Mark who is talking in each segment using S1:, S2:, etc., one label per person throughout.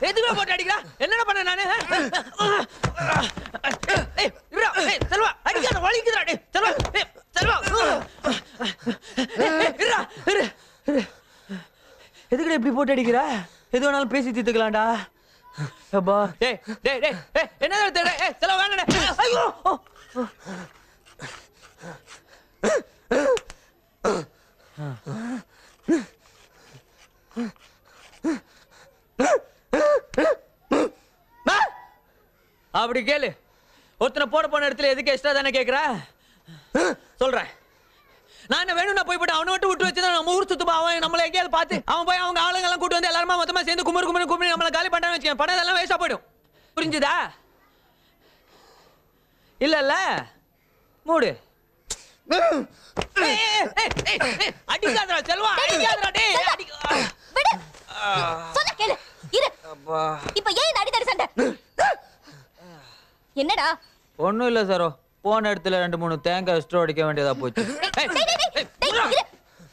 S1: எதுக்கு போட்டு அடிக்கிறா? என்னடா பண்ண நானு? செல்வா அடிக்காத, வலிக்குதுடா. டேய் செல்வா, செல்வா எதுக்குடா இப்படி போட்டு அடிக்கிறா? எது வேணாலும் பேசி தீர்த்துக்கலாம்டா. அப்பா டேய் டேய் டேய் என்னடா தேட? செல்வா வேணாடா. ஐயோ அப்படி கேளு. ஒருத்தனை போன இடத்துல எதுக்கு எக்ஸ்ட்ரா தானே கேட்குற? சொல்றேன். நான் என்ன வேணும்னா போய்விட்டு அவனை மட்டும் விட்டு வச்சுதான் நம்ம ஊர் சுத்துப்பா. அவன் நம்மளை எங்கேயாவது பார்த்து அவன் போய் அவங்க ஆளுங்க எல்லாம் கூட்டு வந்து எல்லாருமா மொத்தமா சேர்ந்து கும்பி நம்மளை காலி பண்ணான்னு வச்சுக்கேன். படம் எல்லாம் வேஸ்டா போயிடும். புரிஞ்சுதா? இல்ல மூடு. அடிக்காதடா செல்வா, அடிக்காதடா. டேய்
S2: விடு. சொன்னா கேளு. இரு. இப்போ ஏன் அடிதடி சண்டை? என்னடா?
S1: ஒண்ணும் இல்ல சாரோ. போன இடத்துல 2-3 தேங்காய் ஸ்ட்ரோ அடிக்க வேண்டியதா போச்சு.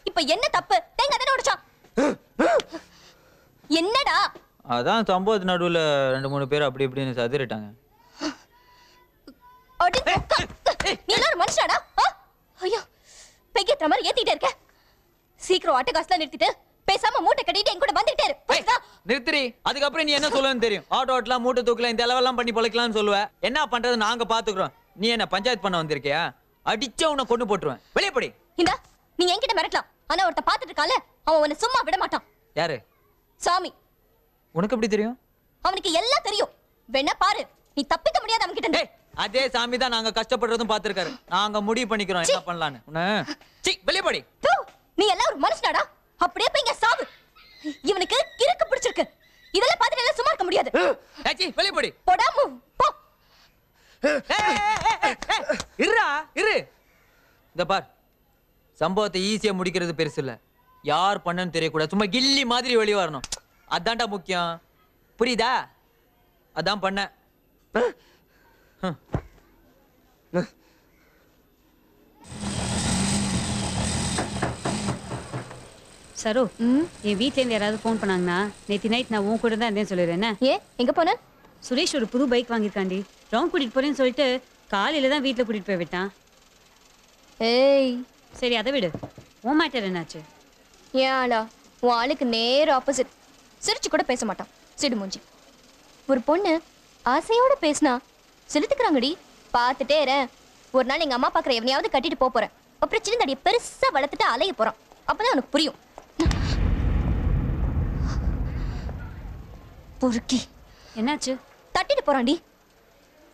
S2: இப்போ என்ன தப்பு? தேங்காய் தானே உடைச்சான். என்னடா?
S1: அதான் சம்பவத்து நடுவுல 2-3 பேர் அப்படி இப்படின்னு சதிரிட்டாங்க.
S2: நீ எல்லாரும் மனுஷனாடா? ஐயோ, பெய்யற மாதிரி ஏத்திட்டே இருக்க. சீக்கிரம் ஆட்டோகாஸ்ல நிறுத்திட்டு பேசாம மூட்டை கட்டிட்டு என் கூட வந்துட்டே இரு.
S1: நிறுத்திரி. அதுக்கப்புறம் நீ என்ன சொல்லுவேன்னு தெரியும். ஆட்டோ ஓட்டலாம், மூட்டை தூக்கலாம், இந்த அளவெல்லாம் பண்ணி பொழைக்கலாம்னு சொல்லுவ. என்ன பண்றது நாங்க பாத்துக்கிறோம். நீ என்ன பஞ்சாயத்து பண்ண வந்திருக்கியா? அடிச்ச உன்னை கொண்டு போட்டுருவேன். வெளியே போடி.
S2: இந்தா நீ என்கிட்ட மிரட்டலாம். ஆனா ஒருத்த பாத்துட்டு இருக்கால, அவன் உன்னை சும்மா விட மாட்டான்.
S1: யாரு?
S2: சாமி.
S1: உனக்கு எப்படி தெரியும்?
S2: அவனுக்கு எல்லாம் தெரியும். வேணா பாரு, நீ தப்பிக்க முடியாது அவன் கிட்ட.
S1: அதே சாமி தான் நாங்க கஷ்டப்படுறதும் பாத்துருக்காரு. நாங்க முடிவு பண்ணிக்கிறோம் என்ன பண்ணலான்னு. வெளியே போடி.
S2: நீ எல்லாம் ஒரு மனுஷனாடா? அப்படியே போய் இங்க சாவு. இவனுக்கு கிறுக்கு பிடிச்சிருக்கு. இதெல்லாம் பார்த்துட்டு எல்லாம் சும்மா இருக்க முடியாது.
S1: வெளியே போடி.
S2: போடா போ.
S1: இரு. இந்த பார், சம்பவத்தை ஈஸியா முடிக்கிறது பெருசு இல்ல. யார் பண்ணன்னு தெரியக்கூடாது. சும்மா கில்லி மாதிரி வெளியே வரணும். அதான்டா முக்கியம். புரியுதா? அதான் பண்ண.
S3: சரோ, என் வீட்ல இருந்து யாராவது ஃபோன் பண்ணாங்கன்னா நேற்று நைட் நான் உன் கூட தான் இருந்தேன்னு சொல்லிடுறேன்.
S2: ஏன் எங்க போன?
S3: சுரேஷ் ஒரு புது பைக் வாங்கியிருக்காண்டி. ரவுண்ட் கூட்டிட்டு போறேன்னு சொல்லிட்டு காலையில தான் வீட்டில் கூட்டிட்டு போய் விட்டான்.
S2: ஏய்
S3: சரி அதை விடு. உன் மேட்டர் என்னாச்சு?
S2: ஏன்டா உன் ஆளுக்கு நேர் ஆப்போசிட். சிரிச்சு கூட பேச மாட்டான், சிடு மூஞ்சி. ஒரு பொண்ணு ஆசையோட பேசினா செலுத்துக்கிறாங்கடி. பார்த்துட்டே இறேன். ஒரு நாள் எங்க அம்மா பார்க்குற எவனையாவது கட்டிட்டு போறேன். அப்புறம் சின்ன தடியை பெருசா வளர்த்துட்டு அலைய போறான். அப்பதான் உனக்கு புரியும். பொறுக்கி.
S3: என்னாச்சு?
S2: தட்டிட்டு போறான்டி.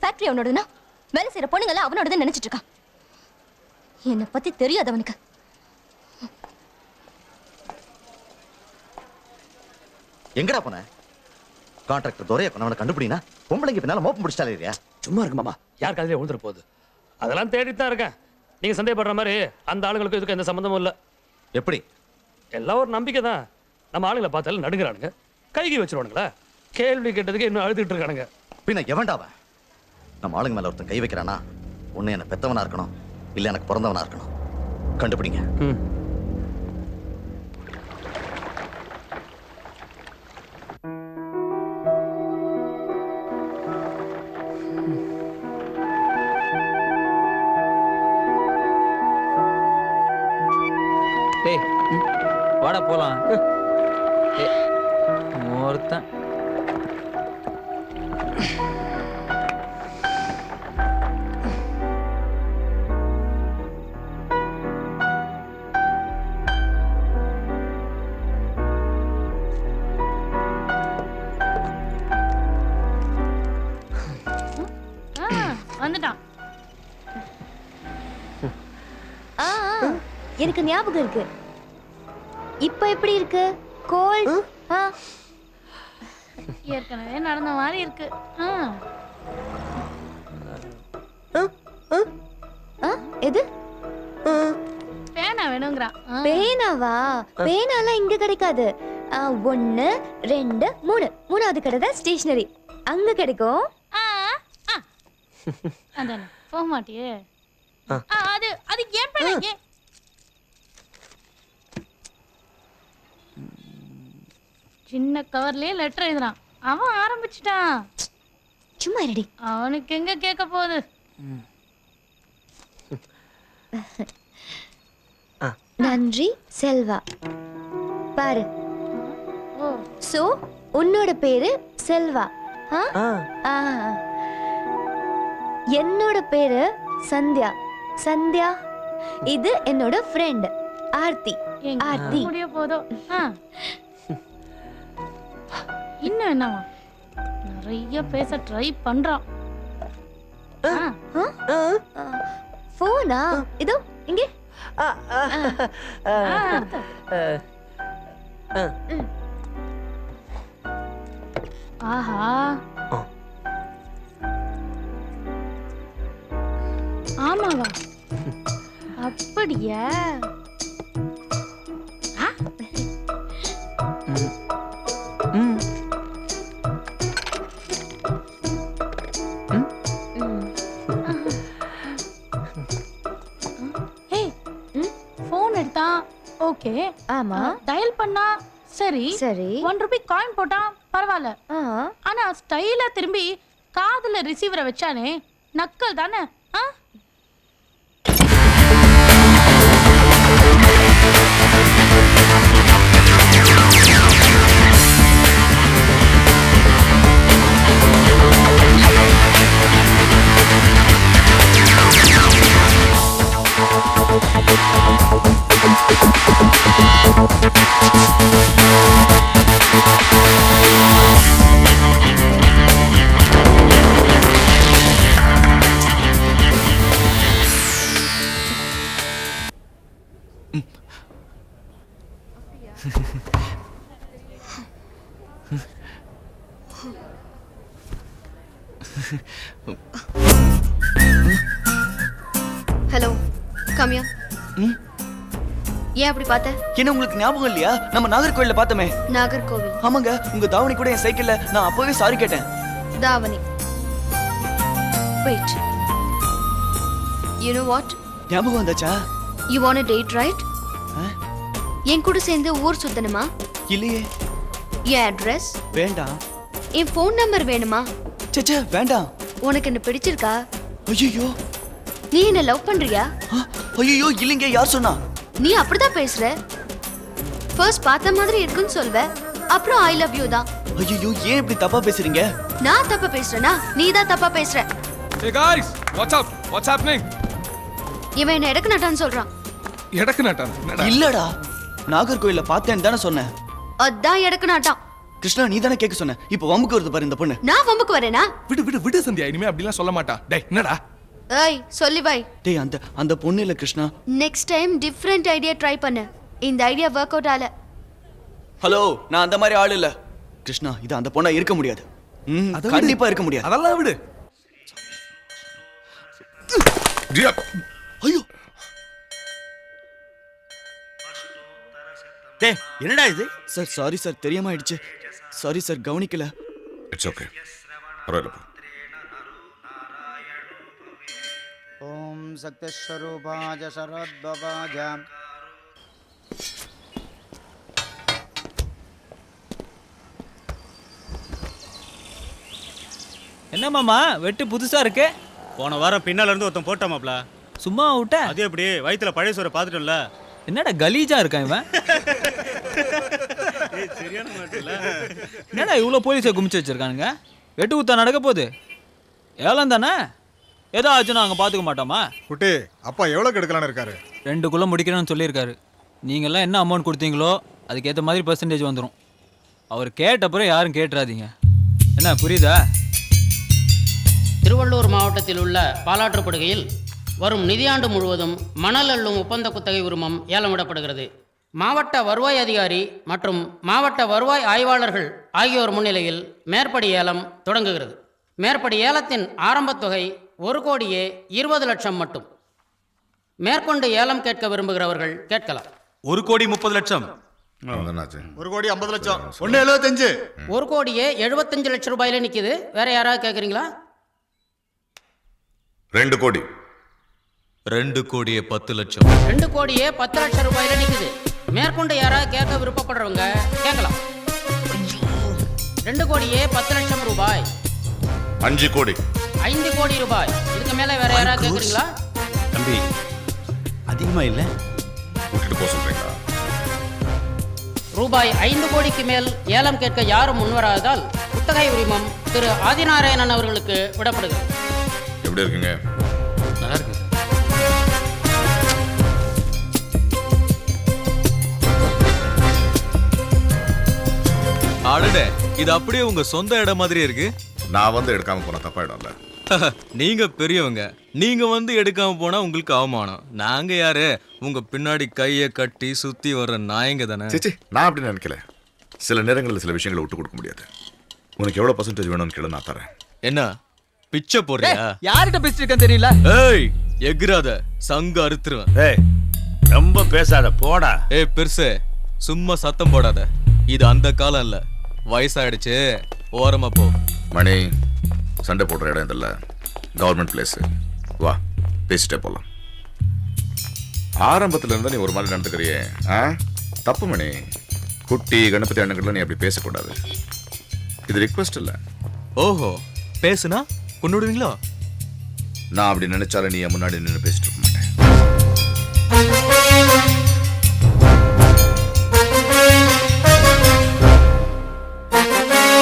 S2: ஃபேக்டரி அவனோடனா வேலை செய்யற பொண்ணுங்களாம் அவனோடதான் நினைச்சிட்டு இருக்கான். என்னை பத்தி தெரியாது அவனுக்கு.
S4: எங்கடா போன? கான்ட்ராக்டர் துரைய அவனை கண்டுபிடினா பொம்பளைங்க பின்னால மோப்பம் பிடிச்சாலே இல்லையா?
S5: சும்மா இருக்கு மாமா, யார் காலையில விழுந்துற போகுது. அதெல்லாம் தேடிட்டு தான் இருக்கேன். நீங்க சந்தேகப்படுற மாதிரி அந்த ஆளுங்களுக்கு இதுக்கு எந்த சம்மந்தமும் இல்லை.
S4: எப்படி?
S5: எல்லாம் ஒரு நம்பிக்கை தான். நம்ம ஆளுங்களை பார்த்தாலும் நடுங்கிறானுங்க, கைகி வச்சிருவானுங்களா. கேள்வி கேட்டதுக்கு இன்னும் அழுதுட்டு இருக்கானுங்க.
S4: பின்ன எவன்டாவன்? நம்ம ஆளுங்க மேல ஒருத்தன் கை வைக்கிறானா, ஒன்னு என்ன பெத்தவனா இருக்கணும், இல்ல எனக்கு பிறந்தவனா இருக்கணும். கண்டுபிடிங்க.
S1: டேய் வாடா போலாம். ஒருத்தன்
S3: வந்துட்டான்.
S2: எனக்கு ஞாபகம் இருக்கு. இப்ப எப்படி இருக்கு? கோல்ட்?
S3: ஏற்கனவே நடந்த மாதிரி இருக்கு.
S2: எது?
S3: பேனா வேணுங்கிறான்.
S2: பேனாவா? பேனாலாம் இங்க கிடைக்காது. 1 2 3 மூணாவது கடை தான் ஸ்டேஷனரி. அங்க கிடைக்கும்.
S3: அதானே போக மாட்டியே. அது அது ஏன் பேனா?
S6: சின்ன கவர்லயே லெட்டர் எழுதுறான். அவன் ஆரம்பிச்சிட்டான்.
S2: சும்மா இருடி.
S6: அவனுக்கு எங்க கேட்க போகுது?
S2: நன்றி செல்வா. பாரு.
S6: ஓ,
S2: சோ உன்னோட பேரு செல்வா. ஆ? என்னோட பேரு சந்தியா. சந்தியா. இது என்னோட ஃப்ரெண்ட் ஆர்த்தி.
S6: எங்க
S2: ஆர்த்தி.
S6: முடிய போதோ. இன்னும் என்னவா? நிறைய பேச ட்ரை பண்றான்.
S2: போனா இதோ இங்கே.
S6: ஆஹா, ஆமாவா? அப்படியா? போன் எடுத்தா ஓகே.
S2: ஆமா.
S6: டயல் பண்ணா சரி
S2: சரி.
S6: ₹1 காயின் போட்டா பரவாயில்ல. ஆனா ஸ்டைலா திரும்பி காதுல ரிசீவரை வச்சானே, நக்கல் தானே?
S2: ஹலோ, கம்யா. ஏன் அப்படி பார்த்த?
S7: என்ன உங்களுக்கு ஞாபகம் இல்லையா? நம்ம நாகர்கோயில்ல பார்த்தோமே.
S2: நாகர்கோவில்.
S7: ஆமாங்க, உங்க தாவணி கூட என் சைக்கிள்ல நான் அப்பவே சாரி கேட்டேன்.
S2: தாவணி. Wait. You know what?
S7: ஞாபகம் வந்தாச்சா?
S2: You want a date, right? என் கூட சேர்ந்து ஊர் சுத்தணுமா?
S7: இல்லையே.
S2: என் அட்ரஸ்
S7: வேண்டாம்.
S2: என் ஃபோன் நம்பர் வேணுமா?
S7: சேச்சே வேண்டாம்.
S2: உனக்கு என்ன பிடிச்சிருக்கா?
S7: ஐயோ.
S2: நீ என்ன லவ் பண்றியா?
S7: ஐயோ இல்லைங்க, யார் சொன்னா?
S2: நீ அப்படிதான் பேசுற. ஃபர்ஸ்ட் பார்த்த மாதிரி இருக்குன்னு சொல்வ, அப்புறம் ஐ லவ் யூ தான்.
S7: ஐயோ ஏன் இப்படி தப்பா பேசுறீங்க?
S2: நான் தப்பா பேசுறேனா? நீ தான் தப்பா பேசுற.
S8: Hey guys, what's up? What's happening?
S2: இவன் என்ன எடக்கு நட்டான்னு சொல்றான்.
S8: எடக்கு நட்டானா?
S7: இல்லடா, நாகர்கோயில்ல பார்த்தேன்னு தானே சொன்னேன்.
S2: அதான் எடக்கு நட்டான்.
S7: கிருஷ்ணா நீ தானே கேட்க சொன்ன. இப்போ வம்புக்கு வருது பாரு இந்த பொண்ணு.
S2: நான் வம்புக்கு வரேனா?
S8: விடு விடு விடு சந்தியா, இனிமே அப்படிலாம் சொல்ல மாட்டா. டேய் என்னடா?
S2: ஏய் சொல்லி வை.
S7: டேய் அந்த பொண்ணு இல்ல Krishna.
S2: Next time different idea try பண்ணு. இந்த ஐடியா வொர்க் அவுட் ஆல.
S7: ஹலோ, நான் அந்த மாதிரி ஆள் இல்ல. கிருஷ்ணா இது அந்த பொண்ணா இருக்க முடியாது. கண்டிப்பா இருக்க முடியாது.
S8: அதெல்லாம் விடு.
S7: ஐயோ
S9: டேய் என்னடா இது?
S7: சார் சாரி சார், தெரியாம ஆயிடுச்சு. சாரி சார், கவனிக்கல.
S8: It's okay. பரவாயில்ல.
S10: ஓம் சக்திஸ்வரூபாய சரத்பவாய.
S1: என்ன மாமா வெட்டு புதுசா இருக்கு?
S9: போன வாரம் பின்னால இருந்து ஒருத்தன் போட்டாமாப்ல.
S1: சும்மா விட்ட?
S9: அது எப்படி வயித்துல பழைய சோறை பார்த்துட்டோம்ல.
S1: என்னடா கலீஜா இருக்கான் இவன்?
S9: சரியான மாட்டல.
S1: என்னடா இவ்வளோ போலீஸை குமிச்சு வச்சிருக்கானுங்க? வெட்டு குத்தா நடக்க போகுது. ஏலம் தானே, ஏதோ ஆச்சுன்னா அங்கே பார்த்துக்க மாட்டோமா?
S8: குட்டி அப்பா எவ்வளவு கெடுக்கலான்னு இருக்காரு?
S1: 2 முடிக்கணும்னு சொல்லியிருக்காரு. நீங்கள்லாம் என்ன அமௌண்ட் கொடுத்தீங்களோ அதுக்கேற்ற மாதிரி பர்சன்டேஜ் வந்துடும். அவர் கேட்டப்புறம் யாரும் கேட்டுறாதீங்க. என்ன புரியுதா?
S11: திருவள்ளூர் மாவட்டத்தில் உள்ள பாலாற்றுப்படுகையில் வரும் நிதியாண்டு முழுவதும் மணல் அள்ளும் ஒப்பந்த குத்தகை உரிமம் ஏலமிடப்படுகிறது. மாவட்ட வருவாய் அதிகாரி மற்றும் மாவட்ட வருவாய் ஆய்வாளர்கள் ஆகியோர் முன்னிலையில் மேற்படி ஏலம் தொடங்குகிறது. மேற்படி ஏலத்தின் ஆரம்பத் தொகை 1,20,00,000 மட்டும். மேற்கொண்டு ஏலம் கேட்க விரும்புகிறவர்கள் கேட்கலாம்.
S9: 1,30,00,000.
S8: 1,50,00,000.
S9: 1,75.
S11: 1,75,00,000 ரூபாயில நிற்கிது. வேற யாராவது கேட்குறீங்களா?
S8: 2 கோடி.
S9: 2,10,00,000.
S11: 2,10,00,000 ரூபாயில நிற்குது. மேற்கொண்டு யாராவது கேட்க விருப்பப்படுறவங்க கேட்கலாம். 2 கோடியே 10 லட்சம் ரூபாய்.
S8: 5 கோடி.
S11: 5 கோடி ரூபாய். இதுக்கு மேல வேற யாராவது கேக்குறீங்களா?
S9: தம்பி அதிகமா இல்ல
S8: விட்டுட்டு போக சொல்றீங்களா?
S11: ரூபாய் 5 கோடிக்கு மேல் ஏலம் கேட்க யாரும் முன்வராததால் குத்தகை உரிமம் திரு ஆதிநாராயணன் அவர்களுக்கு விடப்படுகிறது.
S8: எப்படி இருக்குங்க?
S5: நல்லா இருக்கு சார்.
S12: அடடே, இது அப்படியே உங்க சொந்த இடம் மாதிரி இருக்கு.
S8: நான் வந்து எடுக்காம போனா தப்பாயிடும்ல.
S12: நீங்க பெரியவங்க, நீங்க வந்து எடுக்காம போனா உங்களுக்கு அவமானம். நாங்க யாரு? உங்க பின்னாடி கையை கட்டி சுத்தி வர்ற நாயங்க தானே.
S8: சேச்சி, நான் அப்படி நினைக்கல. சில நேரங்களில் சில விஷயங்களை விட்டு கொடுக்க முடியாது. உனக்கு எவ்வளவு பர்சன்டேஜ் வேணும்னு கேளு, நான் தரேன்.
S12: என்ன பிச்சை போடுறியா?
S1: யார்கிட்ட பேசிட்டு இருக்கேன்னு தெரியல.
S12: ஏய், எகிராத, சங்க அறுத்துருவேன்.
S9: ஏய் ரொம்ப பேசாத போடா.
S12: ஏய் பெருசு, சும்மா சத்தம் போடாத. இது அந்த காலம் இல்ல, வயசாயிடுச்சு. ஓரமா போ.
S8: மணி, சண்டை போடுற இடம் இதல்ல, கவர்மெண்ட் பிளேஸ். வா, பேசிட்டே போலாம். ஆரம்பத்துல இருந்தா நீ ஒரு மாதிரி நடந்துக்கிறியே, தப்பு மணி. குட்டி கணபதி அண்ணங்கள்ல நீ அப்படி பேசக்கூடாது. இது ரிக்வெஸ்ட் இல்ல.
S12: ஓஹோ, பேசுனா கொண்டுடுவீங்களோ?
S8: நான் அப்படி நினைச்சாலும் நீ என் முன்னாடி நின்று பேசிட்டு இருக்க